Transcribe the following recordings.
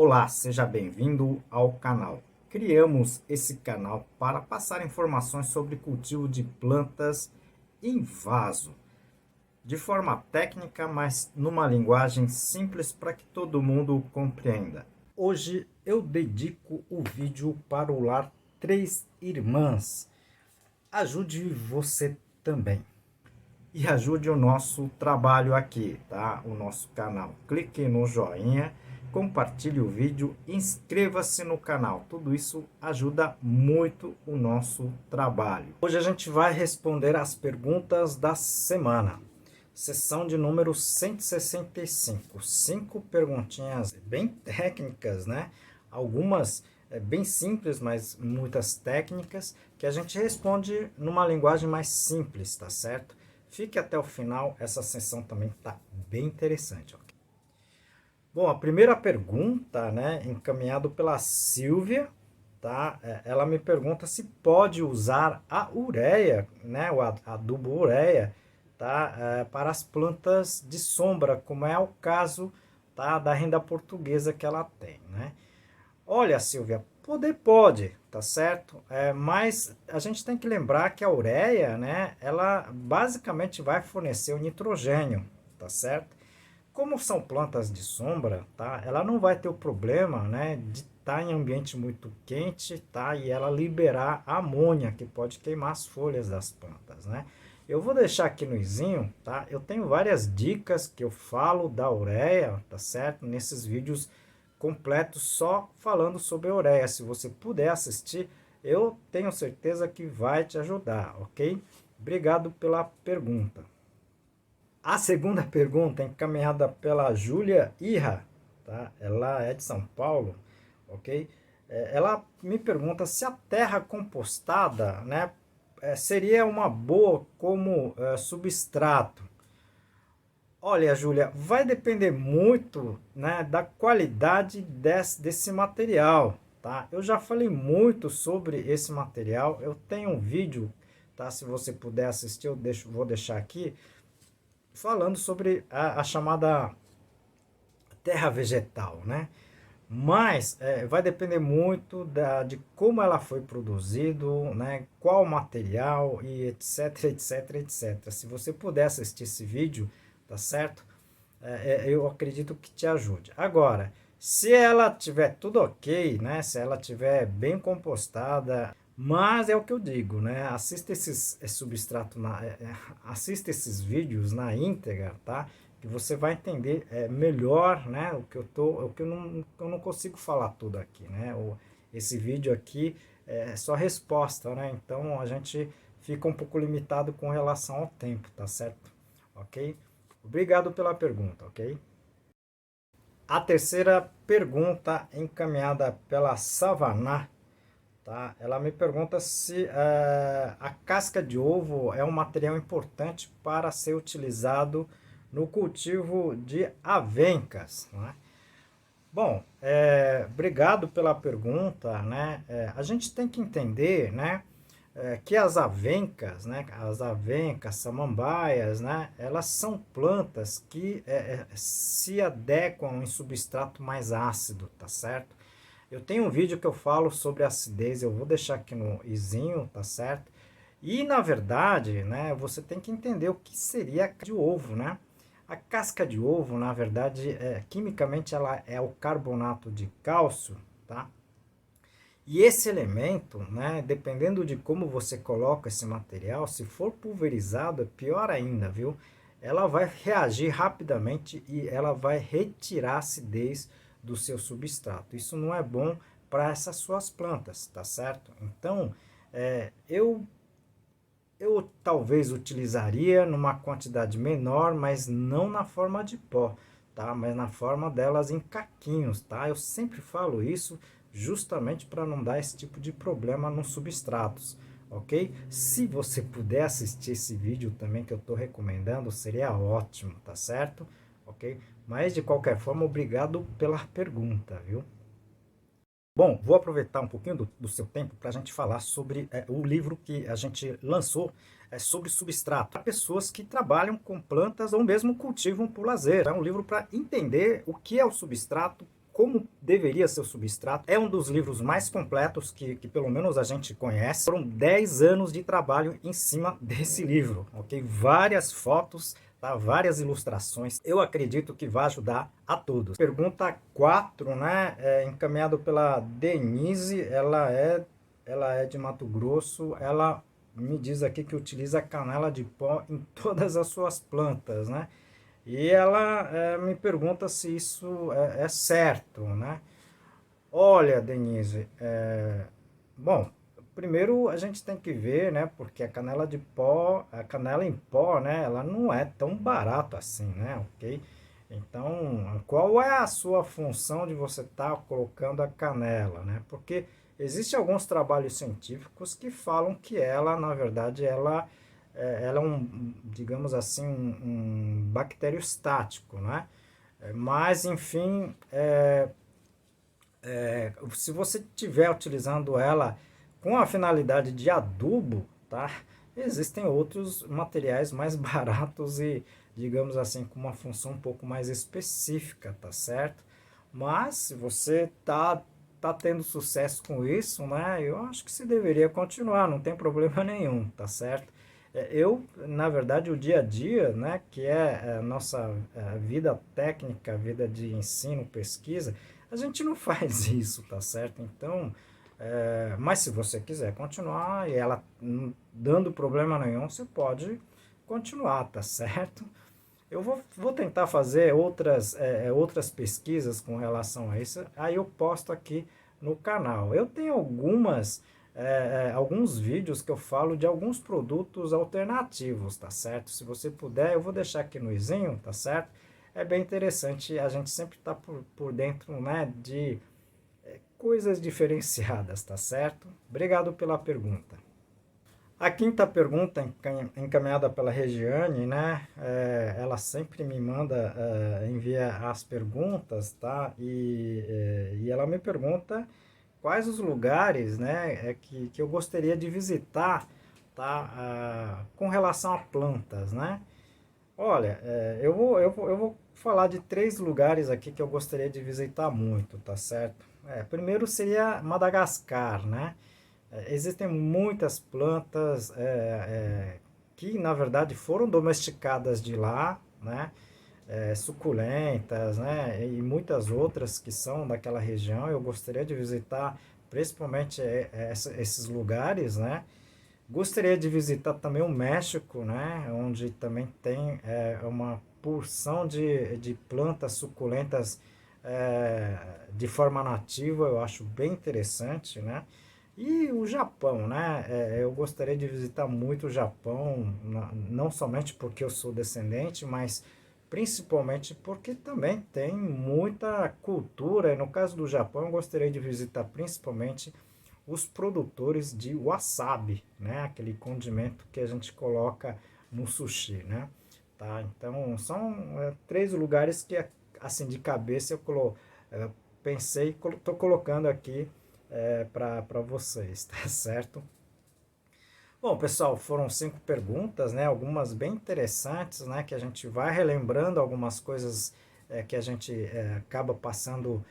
Olá, seja bem-vindo ao canal. Criamos esse canal para passar informações sobre cultivo de plantas em vaso, de forma técnica, mas numa linguagem simples para que todo mundo compreenda. Hoje eu dedico o vídeo para o lar Três Irmãs. Ajude você também. E ajude o nosso trabalho aqui, tá? O nosso canal. Clique no joinha, compartilhe o vídeo, inscreva-se no canal. Tudo isso ajuda muito o nosso trabalho. Hoje a gente vai responder as perguntas da semana. Sessão de número 165. 5 perguntinhas bem técnicas, né? Algumas bem simples, mas muitas técnicas, que a gente responde numa linguagem mais simples, tá certo? Fique até o final, essa sessão também está bem interessante. Okay? Bom, a primeira pergunta, né, encaminhado pela Silvia, tá? Ela me pergunta se pode usar a ureia, né, o adubo ureia, tá, para as plantas de sombra, como é o caso, tá, da renda portuguesa que ela tem, né? Olha, Silvia, poder pode, tá certo? Mas a gente tem que lembrar que a ureia, né, ela basicamente vai fornecer o nitrogênio, tá certo? Como são plantas de sombra, tá? Ela não vai ter o problema, né, de estar em ambiente muito quente, tá? E ela liberar amônia, que pode queimar as folhas das plantas, né? Eu vou deixar aqui no izinho, tá? Eu tenho várias dicas que eu falo da ureia, tá certo? Nesses vídeos completos só falando sobre a ureia. Se você puder assistir, eu tenho certeza que vai te ajudar, ok? Obrigado pela pergunta. A segunda pergunta é encaminhada pela Júlia Irra, tá? Ela é de São Paulo, ok? Ela me pergunta se a terra compostada, né, seria uma boa como substrato. Olha, Júlia, vai depender muito, né, da qualidade desse material, tá? Eu já falei muito sobre esse material, eu tenho um vídeo, tá? Se você puder assistir, vou deixar aqui, falando sobre a chamada terra vegetal, né? Mas vai depender muito de como ela foi produzido, né? Qual material e etc, etc, etc. Se você puder assistir esse vídeo, tá certo? Eu acredito que te ajude. Agora, se ela tiver tudo ok, né? Se ela tiver bem compostada, mas é o que eu digo, né? Assista esses assista esses vídeos na íntegra, tá? Que você vai entender melhor, né? O que eu não consigo falar tudo aqui, né? Esse vídeo aqui é só resposta, né? Então a gente fica um pouco limitado com relação ao tempo, tá certo? Ok? Obrigado pela pergunta, ok? A terceira pergunta encaminhada pela Savannah, tá? Ela me pergunta se a casca de ovo é um material importante para ser utilizado no cultivo de avencas, né? Bom, obrigado pela pergunta, né? A gente tem que entender, né, que as avencas, samambaias, né, elas são plantas que se adequam em substrato mais ácido, tá certo? Eu tenho um vídeo que eu falo sobre acidez, eu vou deixar aqui no izinho, tá certo? E na verdade, né, você tem que entender o que seria a casca de ovo, né? A casca de ovo, na verdade, quimicamente ela é o carbonato de cálcio, tá? E esse elemento, né, dependendo de como você coloca esse material, se for pulverizado, é pior ainda, viu? Ela vai reagir rapidamente e ela vai retirar a acidez do seu substrato. Isso não é bom para essas suas plantas, tá certo? Então, eu talvez utilizaria numa quantidade menor, mas não na forma de pó, tá? Mas na forma delas em caquinhos, tá? Eu sempre falo isso justamente para não dar esse tipo de problema nos substratos, ok? Se você puder assistir esse vídeo também que eu estou recomendando, seria ótimo, tá certo? Ok? Mas de qualquer forma, obrigado pela pergunta, viu? Bom, vou aproveitar um pouquinho do seu tempo para a gente falar sobre o livro que a gente lançou sobre substrato. Para pessoas que trabalham com plantas ou mesmo cultivam por lazer. É um livro para entender o que é o substrato, como deveria ser o substrato. É um dos livros mais completos que pelo menos a gente conhece. Foram 10 anos de trabalho em cima desse livro, ok? Várias fotos, tá? Várias ilustrações. Eu acredito que vai ajudar a todos. Pergunta 4, né? Encaminhado pela Denise, ela é de Mato Grosso. Ela me diz aqui que utiliza canela de pó em todas as suas plantas, né? E ela me pergunta se isso é certo, né? Olha, Denise, bom, primeiro a gente tem que ver, né? Porque a canela de pó, a canela em pó, né? Ela não é tão barata assim, né? Ok? Então, qual é a sua função de você estar colocando a canela, né? Porque existem alguns trabalhos científicos que falam que ela, na verdade, ela é um, digamos assim, um bacteriostático, né? Mas, enfim, se você estiver utilizando ela com a finalidade de adubo, tá? Existem outros materiais mais baratos e, digamos assim, com uma função um pouco mais específica, tá certo? Mas se você tá tendo sucesso com isso, né? Eu acho que você deveria continuar, não tem problema nenhum, tá certo? Eu, na verdade, o dia a dia, né, que é a nossa vida técnica, vida de ensino, pesquisa, a gente não faz isso, tá certo? Então, mas se você quiser continuar e ela dando problema nenhum, você pode continuar, tá certo? Eu vou tentar fazer outras pesquisas com relação a isso, aí eu posto aqui no canal. Eu tenho alguns vídeos que eu falo de alguns produtos alternativos, tá certo? Se você puder, eu vou deixar aqui no izinho, tá certo? É bem interessante, a gente sempre está por dentro, né, de coisas diferenciadas, tá certo? Obrigado pela pergunta. A quinta pergunta, encaminhada pela Regiane, né? Ela sempre me manda enviar as perguntas, tá? E ela me pergunta quais os lugares, né, que eu gostaria de visitar, tá? Com relação a plantas, né? Olha, eu vou falar de 3 lugares aqui que eu gostaria de visitar muito, tá certo? Primeiro seria Madagascar, né? Existem muitas plantas que, na verdade, foram domesticadas de lá, né? Suculentas, né? E muitas outras que são daquela região. Eu gostaria de visitar principalmente esses lugares, né? Gostaria de visitar também o México, né? Onde também tem uma porção de plantas suculentas de forma nativa. Eu acho bem interessante, né? E o Japão, né? Eu gostaria de visitar muito o Japão, não somente porque eu sou descendente, mas principalmente porque também tem muita cultura. E no caso do Japão, eu gostaria de visitar principalmente os produtores de wasabi, né? Aquele condimento que a gente coloca no sushi, né? Tá? Então, são 3 lugares que, assim, de cabeça pensei e estou colocando aqui para vocês, tá certo? Bom, pessoal, foram 5 perguntas, né? Algumas bem interessantes, né? Que a gente vai relembrando algumas coisas que a gente acaba passando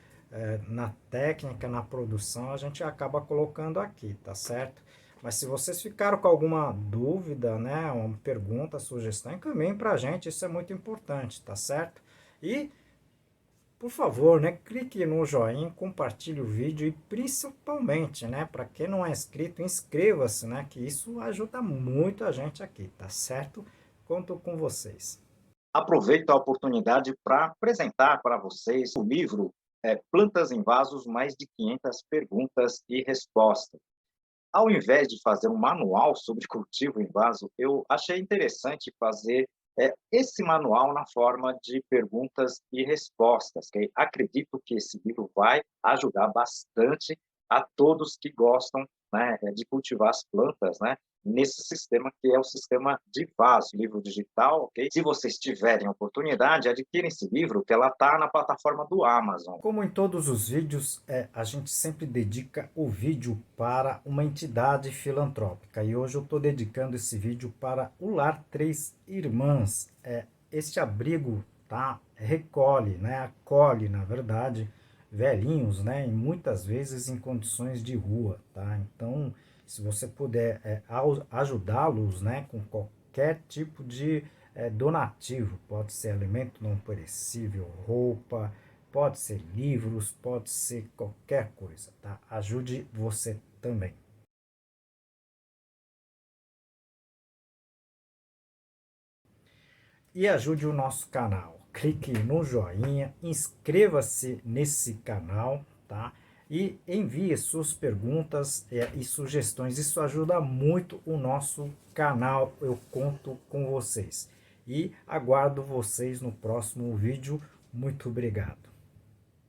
na técnica, na produção, a gente acaba colocando aqui, tá certo? Mas se vocês ficaram com alguma dúvida, né? Uma pergunta, sugestão, encaminhem para a gente, isso é muito importante, tá certo? E por favor, né, clique no joinha, compartilhe o vídeo e principalmente, né, para quem não é inscrito, inscreva-se, né, que isso ajuda muito a gente aqui, tá certo? Conto com vocês. Aproveito a oportunidade para apresentar para vocês o livro Plantas em Vasos, mais de 500 perguntas e respostas. Ao invés de fazer um manual sobre cultivo em vaso, eu achei interessante fazer esse manual na forma de perguntas e respostas, que acredito que esse livro vai ajudar bastante a todos que gostam, né, de cultivar as plantas, né, nesse sistema que é o sistema de vaso, livro digital, ok? Se vocês tiverem oportunidade, adquirem esse livro, que ela está na plataforma do Amazon. Como em todos os vídeos, a gente sempre dedica o vídeo para uma entidade filantrópica. E hoje eu estou dedicando esse vídeo para o Lar Três Irmãs. Este abrigo, tá? Recolhe, né? Acolhe, na verdade, velhinhos, né? E muitas vezes em condições de rua, tá? Então, se você puder ajudá-los, né, com qualquer tipo de donativo, pode ser alimento não perecível, roupa, pode ser livros, pode ser qualquer coisa, tá? Ajude você também. E ajude o nosso canal. Clique no joinha, inscreva-se nesse canal, tá? E envie suas perguntas e sugestões. Isso ajuda muito o nosso canal. Eu conto com vocês. E aguardo vocês no próximo vídeo. Muito obrigado.